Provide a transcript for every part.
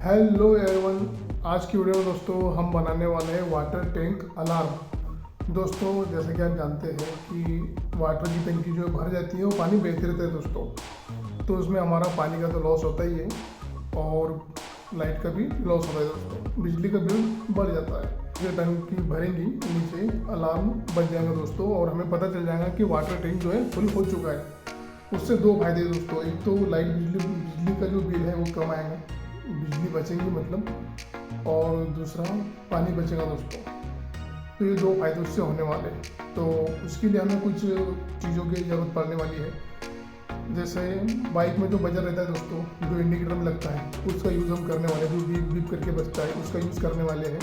Hello everyone, आज की video में दोस्तों हम बनाने वाले हैं वाटर टैंक अलार्म। दोस्तों जैसे कि आप जानते हैं कि वाटर की टंकी जो भर जाती है वो पानी बहते रहता है दोस्तों, तो उसमें हमारा पानी का तो लॉस होता ही है और लाइट का भी लॉस होता है दोस्तों, बिजली का बिल बढ़ जाता है। जो टंकी भरेंगी नीचे अलार्म बज जाएगा दोस्तों और हमें पता चल जाएगा कि वाटर टैंक जो है फुल हो चुका है। उससे दो फायदे दोस्तों, एक तो लाइट बिजली का जो बिल है वो कम आएगा, बिजली बचेगी मतलब, और दूसरा पानी बचेगा दोस्तों। तो ये दो फायदे उससे होने वाले हैं। तो उसके लिए हमें कुछ चीज़ों की ज़रूरत पड़ने वाली है। जैसे बाइक में जो बजर रहता है दोस्तों, जो इंडिकेटर में लगता है, उसका यूज़ हम करने वाले हैं। जो बीप बीप करके बजता है उसका यूज़ करने वाले हैं।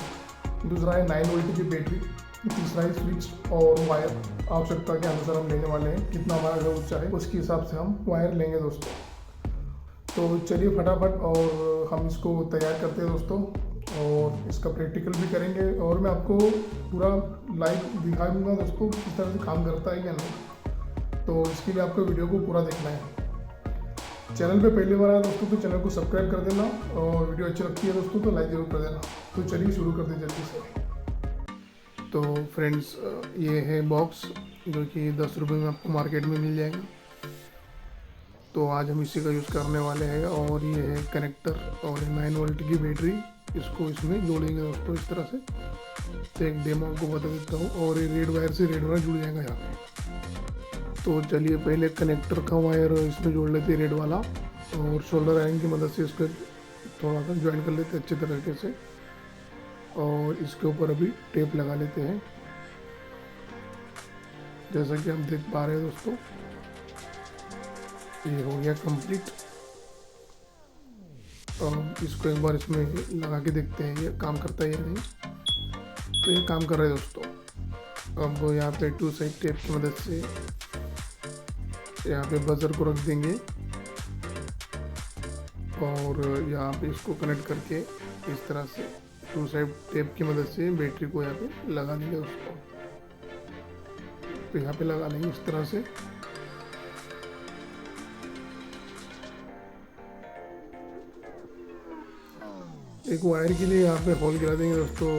दूसरा है 9 वोल्ट की बैटरी। तीसरा है स्विच और वायर। आवश्यकता के अनुसार हम लेने वाले हैं, कितना हमारा घर ऊँचा है उसके हिसाब से हम वायर लेंगे दोस्तों। तो चलिए फटाफट और हम इसको तैयार करते हैं दोस्तों, और इसका प्रैक्टिकल भी करेंगे और मैं आपको पूरा लाइव दिखा दूँगा दोस्तों किस तरह से काम करता है या नहीं। तो इसके लिए आपको वीडियो को पूरा देखना है। चैनल पे पहली बार आया दोस्तों तो चैनल को सब्सक्राइब कर देना, और वीडियो अच्छी लगती है दोस्तों तो लाइक ज़रूर कर देना। तो चलिए शुरू करते हैं जल्दी से। तो फ्रेंड्स, ये है बॉक्स जो कि 10 रुपये में आपको मार्केट में मिल जाएगा। तो आज हम इसी का यूज़ करने वाले हैं। और ये है कनेक्टर और 9 वोल्ट की बैटरी, इसको इसमें जोड़ेंगे दोस्तों इस तरह से। तो एक डेमो आपको बता देता हूँ, और ये रेड वायर से रेड वायर जुड़ जाएगा यहाँ पे। तो चलिए पहले कनेक्टर का वायर इसमें जोड़ लेते हैं, रेड वाला, और शोल्डर आयरन की मदद से इसको थोड़ा सा ज्वाइन कर लेते हैं अच्छे तरीके से। और इसके ऊपर अभी टेप लगा लेते हैं, जैसा कि आप देख पा रहे हैं दोस्तों। ये हो गया कंप्लीट। और इसको एक बार इसमें लगा के देखते हैं ये काम करता है या नहीं। तो ये काम कर रहा है दोस्तों। अब यहाँ पे 2 साइड टेप की मदद से यहाँ पे बजर को रख देंगे, और यहाँ पे इसको कनेक्ट करके इस तरह से 2 साइड टेप की मदद से बैटरी को यहाँ पे लगा देंगे दोस्तों। तो यहाँ पे लगा लेंगे इस तरह से। एक वायर के लिए यहाँ पे होल गिरा देंगे दोस्तों।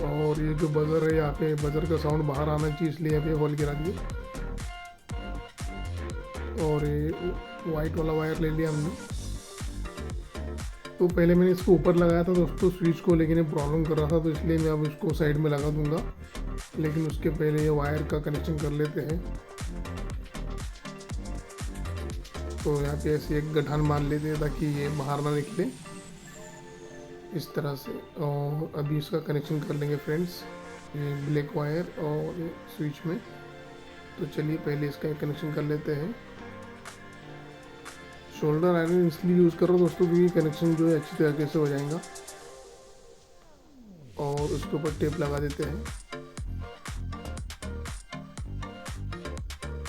और ये जो बजर है, यहाँ पे बजर का साउंड बाहर आना चाहिए, इसलिए यहाँ पे होल गिरा दिए। और ये वाइट वाला वायर ले लिया हमने। तो पहले मैंने इसको ऊपर लगाया था दोस्तों स्विच को, लेकिन ये प्रॉब्लम कर रहा था, तो इसलिए मैं अब इसको साइड में लगा दूंगा। लेकिन उसके पहले ये वायर का कनेक्शन कर लेते हैं। तो यहाँ पे ऐसे एक गठान मान लेते हैं ताकि ये बाहर ना निकले इस तरह से। और अभी इसका कनेक्शन कर लेंगे फ्रेंड्स, ये ब्लैक वायर और ये स्विच में। तो चलिए पहले इसका कनेक्शन कर लेते हैं। शोल्डर आयरन इसलिए यूज़ कर रहा हूँ दोस्तों क्योंकि कनेक्शन जो है अच्छी तरीके से हो जाएगा। और उसके ऊपर टेप लगा देते हैं।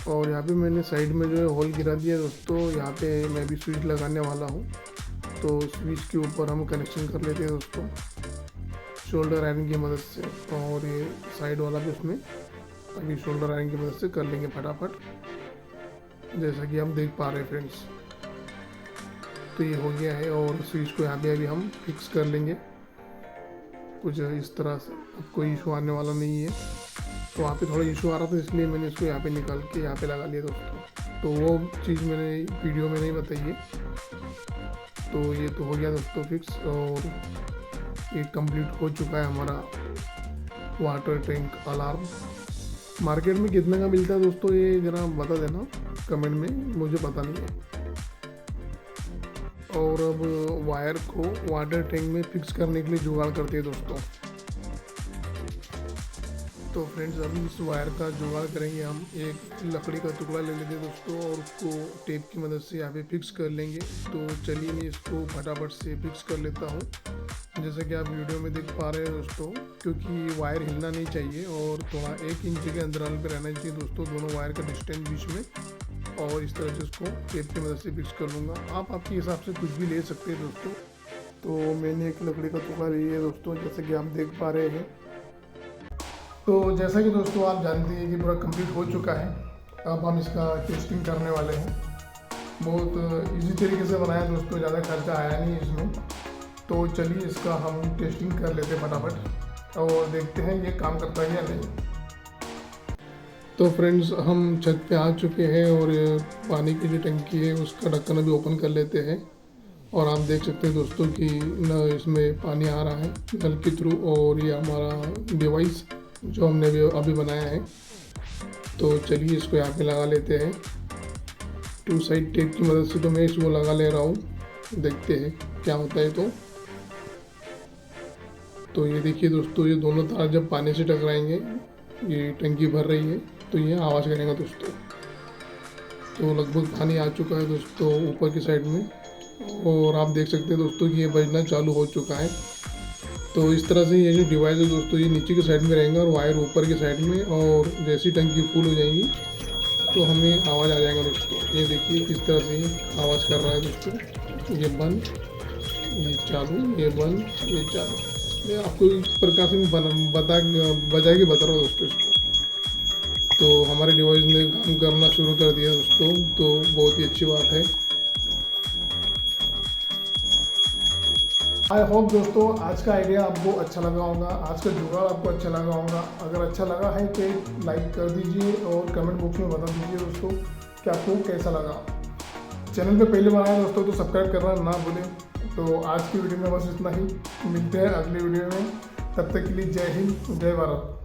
और यहाँ पे मैंने साइड में जो है होल गिरा दिया दोस्तों। यहाँ पे मैं भी स्विच लगाने वाला हूँ, तो स्विच के ऊपर हम कनेक्शन कर लेते हैं दोस्तों शोल्डर आयरन की मदद से। और ये साइड वाला भी उसमें अभी शोल्डर आयरन की मदद से कर लेंगे फटाफट, जैसा कि हम देख पा रहे हैं फ्रेंड्स। तो ये हो गया है, और स्विच को यहाँ पे अभी हम फिक्स कर लेंगे कुछ इस तरह से। अब कोई इशू आने वाला नहीं है। तो वहाँ पे थोड़ा इशू आ रहा था, इसलिए मैंने इसको यहाँ पे निकाल के यहाँ पे लगा लिया दोस्तों। तो वो चीज़ मैंने वीडियो में नहीं बताई है। तो ये तो हो गया दोस्तों फिक्स, और ये कंप्लीट हो चुका है हमारा वाटर टैंक अलार्म। मार्केट में कितने का मिलता है दोस्तों ये ज़रा बता देना कमेंट में, मुझे पता नहीं है। और अब वायर को वाटर टैंक में फिक्स करने के लिए जुगाड़ करते हैं दोस्तों। तो फ्रेंड्स, अभी इस वायर का जुगाड़ करेंगे हम। एक लकड़ी का टुकड़ा ले लेते हैं दोस्तों, और उसको टेप की मदद से यहाँ पे फिक्स कर लेंगे। तो चलिए मैं इसको फटाफट से फिक्स कर लेता हूँ, जैसा कि आप वीडियो में देख पा रहे हैं दोस्तों। क्योंकि वायर हिलना नहीं चाहिए और थोड़ा 1 इंच के अंतराल पर रहना चाहिए दोस्तों दोनों वायर का डिस्टेंस बीच में। और इस तरह से इसको टेप की मदद से फिक्स कर लूँगा। आप आपके हिसाब से कुछ भी ले सकते हैं दोस्तों। तो मैंने एक लकड़ी का टुकड़ा लिया है दोस्तों, जैसे कि आप देख पा रहे हैं। तो जैसा कि दोस्तों आप जानते हैं कि पूरा कंप्लीट हो चुका है। अब हम इसका टेस्टिंग करने वाले हैं। बहुत इजी तरीके से बनाया दोस्तों, ज़्यादा खर्चा आया नहीं इसमें। तो चलिए इसका हम टेस्टिंग कर लेते हैं फटाफट और देखते हैं ये काम करता है या नहीं। तो फ्रेंड्स, हम छत पे आ चुके हैं और पानी की जो टंकी है उसका ढक्कन अभी ओपन कर लेते हैं। और आप देख सकते हैं दोस्तों कि न इसमें पानी आ रहा है नल के थ्रू, और ये हमारा डिवाइस जो हमने अभी बनाया है। तो चलिए इसको यहाँ पे लगा लेते हैं। 2 साइड टेप की मदद से तो मैं इसको लगा ले रहा हूँ, देखते हैं क्या होता है। तो ये देखिए दोस्तों, ये दोनों तार जब पानी से टकराएंगे, ये टंकी भर रही है तो ये आवाज़ करेगा दोस्तों। तो लगभग पानी आ चुका है दोस्तों ऊपर की साइड में, और आप देख सकते हैं दोस्तों कि ये बजना चालू हो चुका है। तो इस तरह से ये जो डिवाइस है दोस्तों, ये नीचे की साइड में रहेगा और वायर ऊपर की साइड में, और जैसी टंकी फुल हो जाएगी तो हमें आवाज़ आ जाएगा दोस्तों। ये देखिए किस तरह से ये आवाज़ कर रहा है दोस्तों। ये बंद, ये चालू, ये बंद, ये चालू। मैं आपको इस प्रकार से बजा के बता रहा हूँ दोस्तों इसको। तो हमारे डिवाइस ने काम करना शुरू कर दिया दोस्तों, तो बहुत ही अच्छी बात है। आई होप दोस्तों आज का आइडिया आपको अच्छा लगा होगा, आज का जुगाड़ आपको अच्छा लगा होगा। अगर अच्छा लगा है तो लाइक कर दीजिए और कमेंट बॉक्स में बता दीजिए दोस्तों कि आपको कैसा लगा। चैनल पे पहले बार आए दोस्तों तो सब्सक्राइब करना ना भूलें। तो आज की वीडियो में बस इतना ही, मिलते हैं अगली वीडियो में। तब तक के लिए जय हिंद, जय भारत।